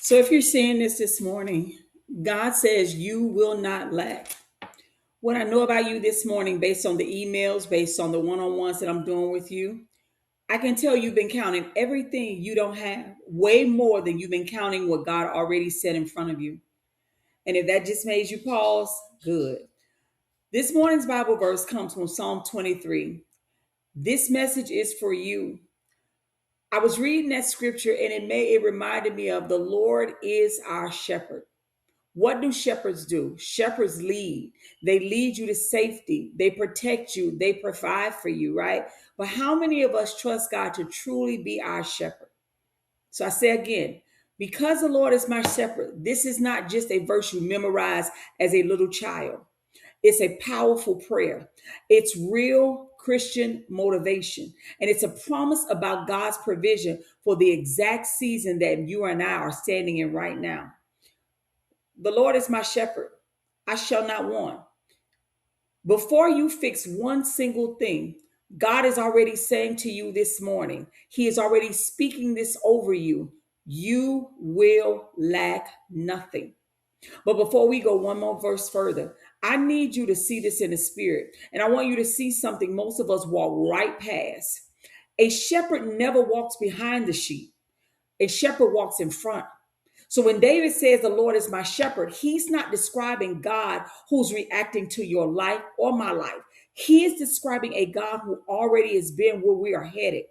So if you're seeing this morning, God says you will not lack. What I know about you this morning, based on the emails, based on the one-on-ones that I'm doing with you, I can tell you've been counting everything you don't have, way more than you've been counting what God already set in front of you. And if that just made you pause, good. This morning's Bible verse comes from Psalm 23. This message is for you. I was reading that scripture and it reminded me of the Lord is our shepherd. What do shepherds do? Shepherds lead. They lead you to safety. They protect you. They provide for you, right? But how many of us trust God to truly be our shepherd? So I say again, because the Lord is my shepherd, this is not just a verse you memorize as a little child. It's a powerful prayer. It's real Christian motivation. And it's a promise about God's provision for the exact season that you and I are standing in right now. The Lord is my shepherd. I shall not want. Before you fix one single thing, God is already saying to you this morning, He is already speaking this over you. You will lack nothing. But before we go one more verse further, I need you to see this in the spirit. And I want you to see something most of us walk right past. A shepherd never walks behind the sheep. A shepherd walks in front. So when David says the Lord is my shepherd, he's not describing God who's reacting to your life or my life. He is describing a God who already has been where we are headed.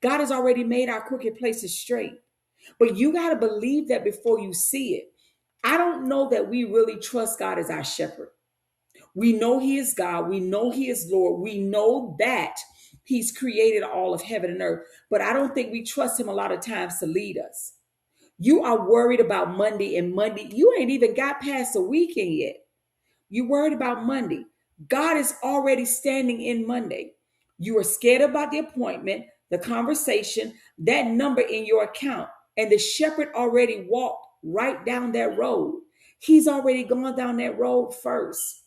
God has already made our crooked places straight. But you got to believe that before you see it. I don't know that we really trust God as our shepherd. We know He is God. We know He is Lord. We know that He's created all of heaven and earth. But I don't think we trust Him a lot of times to lead us. You are worried about Monday, and Monday, you ain't even got past the weekend yet. You worried about Monday. God is already standing in Monday. You are scared about the appointment, the conversation, that number in your account, and the shepherd already walked right down that road. He's already gone down that road first.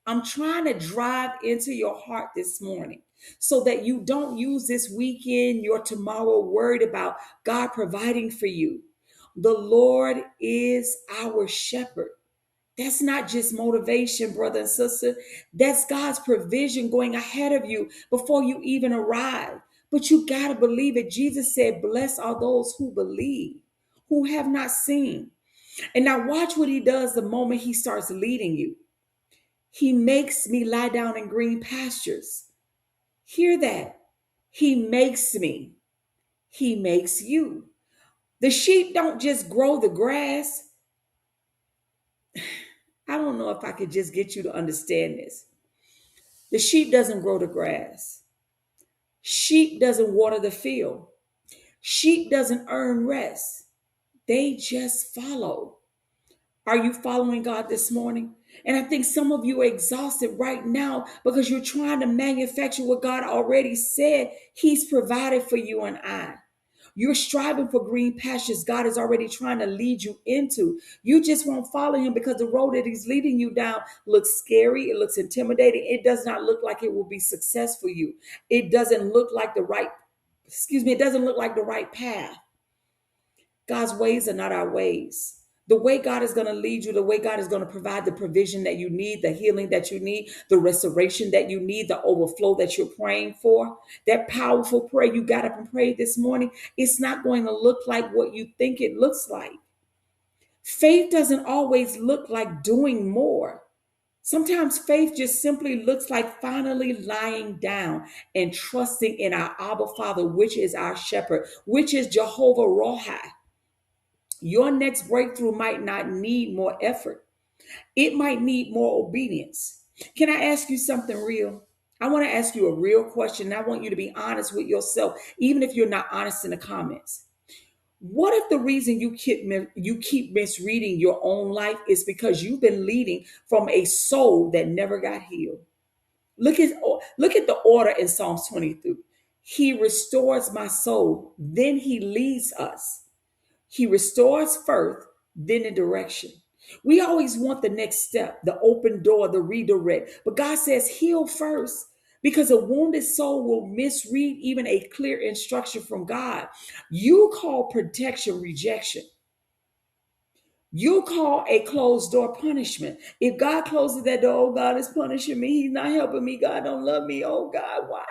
I'm trying to drive into your heart this morning so that you don't use this weekend, your tomorrow, worried about God providing for you. The Lord is our shepherd. That's not just motivation, brother and sister. That's God's provision going ahead of you before you even arrive. But you got to believe it. Jesus said, blessed are those who believe, who have not seen. And now watch what He does the moment He starts leading you. He makes me lie down in green pastures. Hear that. He makes me. He makes you. The sheep don't just grow the grass. I don't know if I could just get you to understand this. The sheep doesn't grow the grass. Sheep doesn't water the field. Sheep doesn't earn rest. They just follow. Are you following God this morning? And I think some of you are exhausted right now because you're trying to manufacture what God already said He's provided for you and I. You're striving for green pastures God is already trying to lead you into. You just won't follow Him because the road that He's leading you down looks scary. It looks intimidating. It does not look like it will be success for you. It doesn't look like it doesn't look like the right path. God's ways are not our ways. The way God is going to lead you, the way God is going to provide the provision that you need, the healing that you need, the restoration that you need, the overflow that you're praying for, that powerful prayer you got up and prayed this morning, it's not going to look like what you think it looks like. Faith doesn't always look like doing more. Sometimes faith just simply looks like finally lying down and trusting in our Abba Father, which is our shepherd, which is Jehovah Rohi. Your next breakthrough might not need more effort. It might need more obedience. Can I ask you something real? I want to ask you a real question. I want you to be honest with yourself, even if you're not honest in the comments. What if the reason you keep misreading your own life is because you've been leading from a soul that never got healed? Look at the order in Psalms 23. He restores my soul, then He leads us. He restores first, then the direction. We always want the next step, the open door, the redirect. But God says heal first because a wounded soul will misread even a clear instruction from God. You call protection rejection. You call a closed door punishment. If God closes that door, oh, God is punishing me. He's not helping me. God don't love me. Oh, God, why?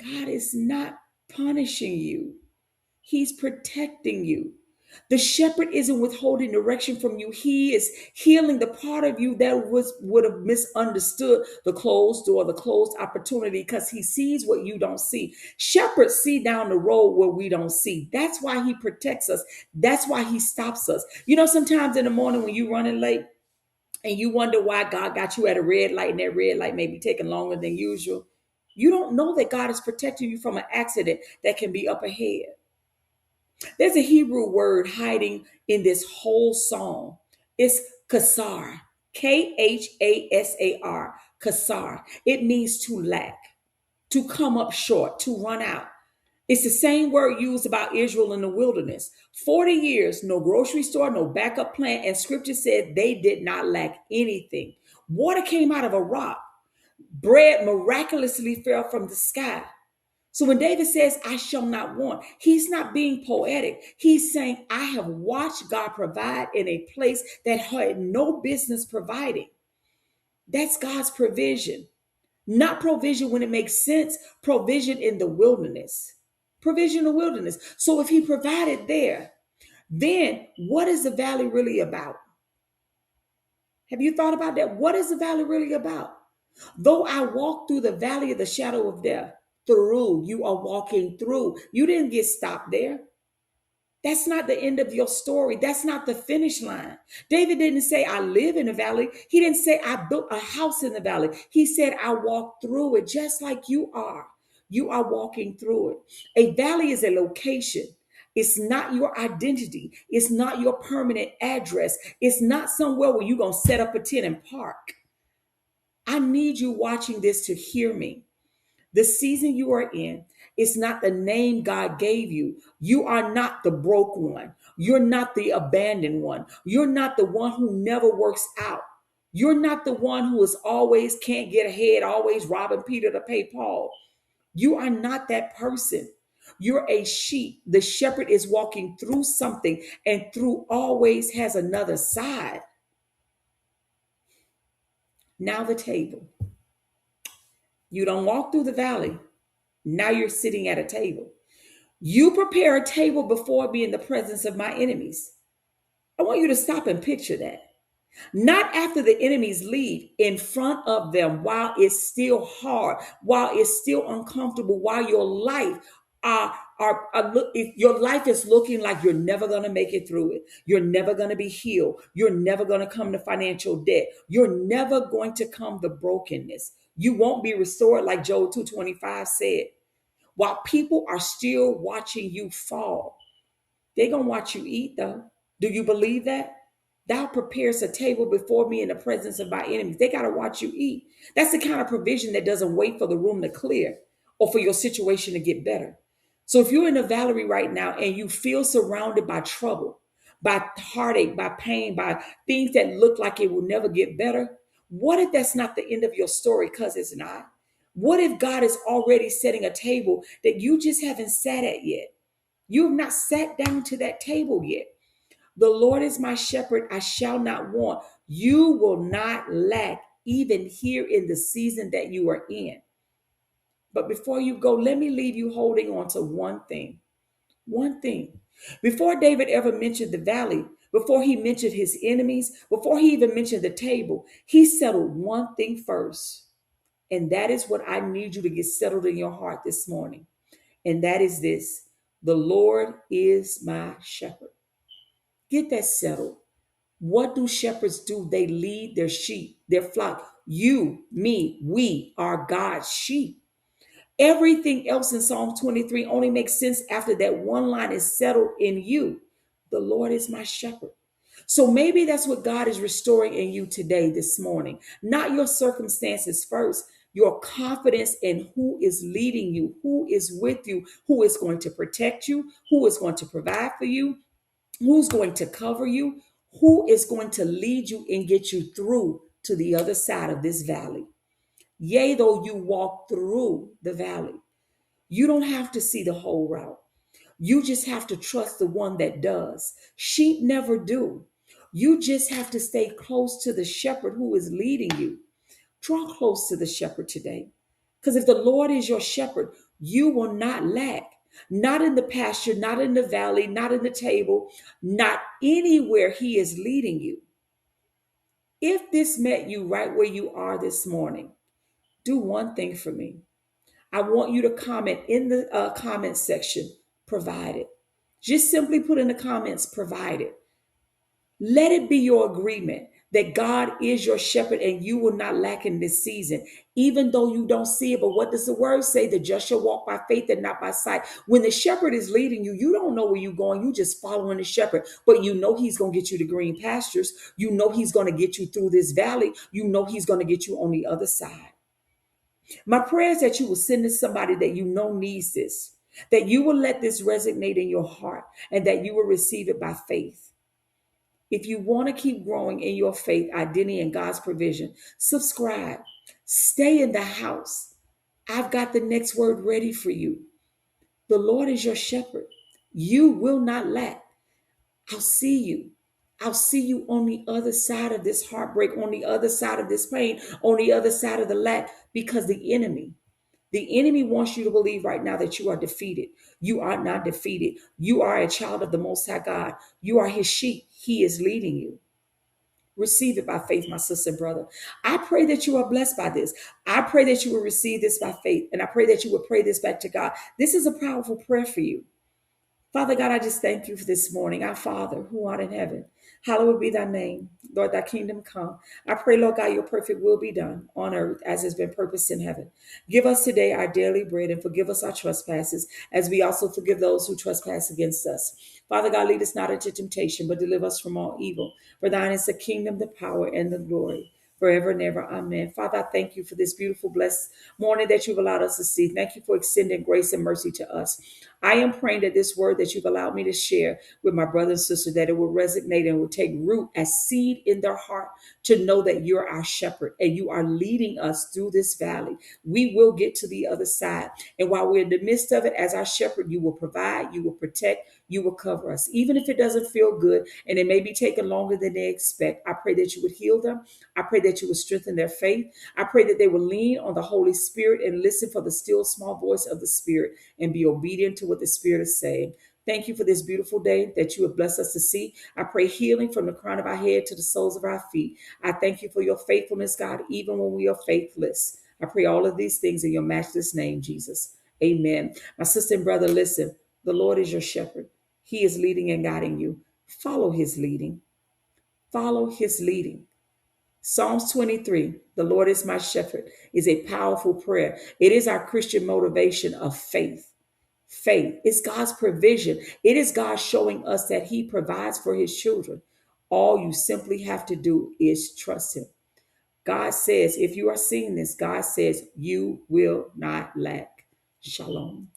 God is not punishing you. He's protecting you. The shepherd isn't withholding direction from you. He is healing the part of you that would have misunderstood the closed door, the closed opportunity, because he sees what you don't see. Shepherds see down the road where we don't see. That's why he protects us. That's why he stops us. You know, sometimes in the morning when you're running late and you wonder why God got you at a red light and that red light may be taking longer than usual, you don't know that God is protecting you from an accident that can be up ahead. There's a Hebrew word hiding in this whole song. It's kasar, Khasar, kasar. It means to lack, to come up short, to run out. It's the same word used about Israel in the wilderness. 40 years, no grocery store, no backup plan, and scripture said they did not lack anything. Water came out of a rock. Bread miraculously fell from the sky. So when David says, I shall not want, he's not being poetic. He's saying, I have watched God provide in a place that had no business providing. That's God's provision. Not provision when it makes sense, provision in the wilderness. Provision in the wilderness. So if he provided there, then what is the valley really about? Have you thought about that? What is the valley really about? Though I walk through the valley of the shadow of death, through, you are walking through. You didn't get stopped there. That's not the end of your story. That's not the finish line. David didn't say, I live in the valley. He didn't say, I built a house in the valley. He said, I walked through it just like you are. You are walking through it. A valley is a location. It's not your identity. It's not your permanent address. It's not somewhere where you're going to set up a tent and park. I need you watching this to hear me. The season you are in is not the name God gave you. You are not the broke one. You're not the abandoned one. You're not the one who never works out. You're not the one who is always can't get ahead, always robbing Peter to pay Paul. You are not that person. You're a sheep. The shepherd is walking through something, and through always has another side. Now the table. You don't walk through the valley. Now you're sitting at a table. You prepare a table before me in the presence of my enemies. I want you to stop and picture that. Not after the enemies leave, in front of them, while it's still hard, while it's still uncomfortable, while your life if your life is looking like you're never going to make it through it. You're never going to be healed. You're never going to come to financial debt. You're never going to come to brokenness. You won't be restored, like Job 2:25 said. While people are still watching you fall, they're going to watch you eat, though. Do you believe that? Thou prepares a table before me in the presence of my enemies. They got to watch you eat. That's the kind of provision that doesn't wait for the room to clear or for your situation to get better. So if you're in a valley right now and you feel surrounded by trouble, by heartache, by pain, by things that look like it will never get better, what if that's not the end of your story? Because it's not. What if God is already setting a table that you just haven't sat at yet? You have not sat down to that table yet. The Lord is my shepherd, I shall not want. You will not lack, even here in the season that you are in. But before you go, let me leave you holding on to one thing. One thing. Before David ever mentioned the valley, before he mentioned his enemies, before he even mentioned the table, he settled one thing first. And that is what I need you to get settled in your heart this morning. And that is this: the Lord is my shepherd. Get that settled. What do shepherds do? They lead their sheep, their flock. You, me, we are God's sheep. Everything else in Psalm 23 only makes sense after that one line is settled in you. The Lord is my shepherd. So maybe that's what God is restoring in you today, this morning. Not your circumstances first, your confidence in who is leading you, who is with you, who is going to protect you, who is going to provide for you, who's going to cover you, who is going to lead you and get you through to the other side of this valley. Yea, though you walk through the valley, you don't have to see the whole route. You just have to trust the one that does. Sheep never do. You just have to stay close to the shepherd who is leading you. Draw close to the shepherd today. Because if the Lord is your shepherd, you will not lack. Not in the pasture, not in the valley, not in the table, not anywhere he is leading you. If this met you right where you are this morning, do one thing for me. I want you to comment in the comment section, provided. Just simply put in the comments, provided. Let it be your agreement that God is your shepherd and you will not lack in this season, even though you don't see it. But what does the word say? The just shall walk by faith and not by sight. When the shepherd is leading you, you don't know where you're going. You just following the shepherd, but you know he's going to get you to green pastures. You know he's going to get you through this valley. You know he's going to get you on the other side. My prayer is that you will send to somebody that you know needs this, that you will let this resonate in your heart and that you will receive it by faith. If you want to keep growing in your faith, identity, and God's provision, subscribe. Stay in the house. I've got the next word ready for you. The Lord is your shepherd. You will not lack. I'll see you. I'll see you on the other side of this heartbreak, on the other side of this pain, on the other side of the lack, because the enemy wants you to believe right now that you are defeated. You are not defeated. You are a child of the Most High God. You are his sheep. He is leading you. Receive it by faith, my sister and brother. I pray that you are blessed by this. I pray that you will receive this by faith. And I pray that you will pray this back to God. This is a powerful prayer for you. Father God, I just thank you for this morning. Our Father, who art in heaven, hallowed be thy name. Lord, thy kingdom come. I pray, Lord God, your perfect will be done on earth as has been purposed in heaven. Give us today our daily bread and forgive us our trespasses as we also forgive those who trespass against us. Father God, lead us not into temptation, but deliver us from all evil. For thine is the kingdom, the power, and the glory forever and ever. Amen. Father, I thank you for this beautiful, blessed morning that you've allowed us to see. Thank you for extending grace and mercy to us. I am praying that this word that you've allowed me to share with my brother and sister, that it will resonate and will take root as seed in their heart to know that you're our shepherd and you are leading us through this valley. We will get to the other side. And while we're in the midst of it, as our shepherd, you will provide, you will protect, you will cover us. Even if it doesn't feel good and it may be taking longer than they expect, I pray that you would heal them. I pray that you would strengthen their faith. I pray that they will lean on the Holy Spirit and listen for the still small voice of the Spirit and be obedient to what the Spirit is saying. Thank you for this beautiful day that you have blessed us to see. I pray healing from the crown of our head to the soles of our feet. I thank you for your faithfulness, God, even when we are faithless. I pray all of these things in your matchless name, Jesus. Amen. My sister and brother, listen, the Lord is your shepherd. He is leading and guiding you. Follow his leading. Follow his leading. Psalms 23, the Lord is my shepherd, is a powerful prayer. It is our Christian motivation of faith. Faith is God's provision. It is God showing us that he provides for his children. All you simply have to do is trust him. God says, if you are seeing this, God says you will not lack. Shalom.